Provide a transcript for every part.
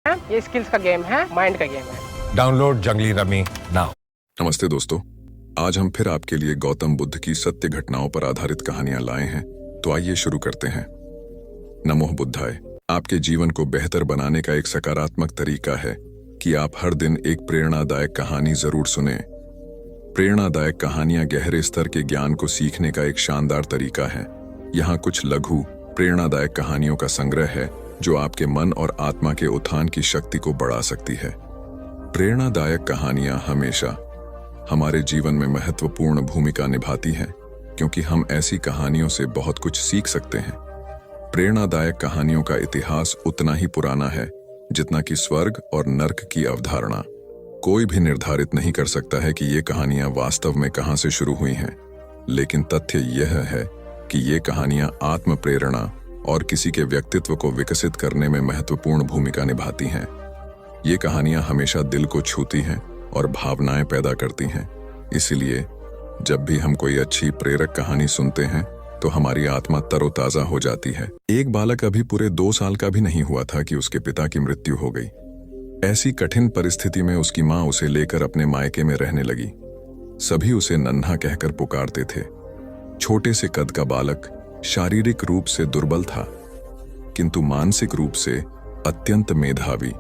ये स्किल्स का गेम है, माइंड का गेम है। डाउनलोड जंगली रमी नाउ। नमस्ते दोस्तों, आज हम फिर आपके लिए गौतम बुद्ध की सत्य घटनाओं पर आधारित कहानियां लाए हैं। तो आइए शुरू करते हैं। नमो बुद्धाय आपके जीवन को बेहतर बनाने का एक सकारात्मक तरीका है कि आप हर दिन एक प्रेरणादायक कहानी जरूर सुनें। प्रेरणादायक कहानियां गहरे स्तर के ज्ञान को सीखने का एक शानदार तरीका है। यहाँ कुछ लघु प्रेरणादायक कहानियों का संग्रह है जो आपके मन और आत्मा के उत्थान की शक्ति को बढ़ा सकती है। प्रेरणादायक कहानियां हमेशा हमारे जीवन में महत्वपूर्ण भूमिका निभाती हैं क्योंकि हम ऐसी कहानियों से बहुत कुछ सीख सकते हैं। प्रेरणादायक कहानियों का इतिहास उतना ही पुराना है जितना कि स्वर्ग और नर्क की अवधारणा। कोई भी निर्धारित नहीं कर सकता है कि ये कहानियां वास्तव में कहां से शुरू हुई हैं, लेकिन तथ्य यह है कि ये कहानियां आत्म प्रेरणा और किसी के व्यक्तित्व को विकसित करने में महत्वपूर्ण भूमिका निभाती हैं। ये कहानियां हमेशा दिल को छूती हैं और भावनाएं पैदा करती हैं। इसलिए जब भी हम कोई अच्छी प्रेरक कहानी सुनते हैं तो हमारी आत्मा तरोताजा हो जाती है। एक बालक अभी पूरे 2 साल का भी नहीं हुआ था कि उसके पिता की मृत्यु हो गई। ऐसी कठिन परिस्थिति में उसकी माँ उसे लेकर अपने मायके में रहने लगी। सभी उसे नन्हा कहकर पुकारते थे। छोटे से कद का बालक शारीरिक रूप से दुर्बल था, किंतु मानसिक रूप से अत्यंत मेधावी।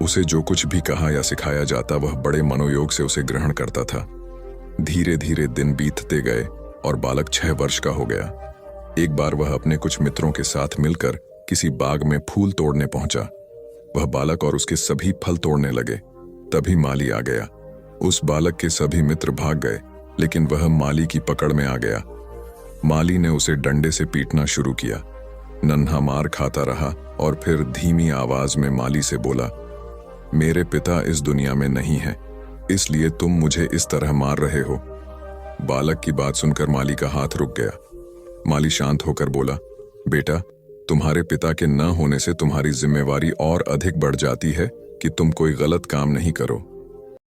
उसे जो कुछ भी कहा या सिखाया जाता वह बड़े मनोयोग से उसे ग्रहण करता था। धीरे धीरे दिन बीतते गए और बालक 6 वर्ष का हो गया। एक बार वह अपने कुछ मित्रों के साथ मिलकर किसी बाग में फूल तोड़ने पहुंचा। वह बालक और उसके सभी फल तोड़ने लगे। तभी माली आ गया। उस बालक के सभी मित्र भाग गए, लेकिन वह माली की पकड़ में आ गया। माली ने उसे डंडे से पीटना शुरू किया। नन्हा मार खाता रहा और फिर धीमी आवाज में माली से बोला, मेरे पिता इस दुनिया में नहीं है, इसलिए तुम मुझे इस तरह मार रहे हो। बालक की बात सुनकर माली का हाथ रुक गया। माली शांत होकर बोला, बेटा, तुम्हारे पिता के न होने से तुम्हारी जिम्मेवारी और अधिक बढ़ जाती है कि तुम कोई गलत काम नहीं करो।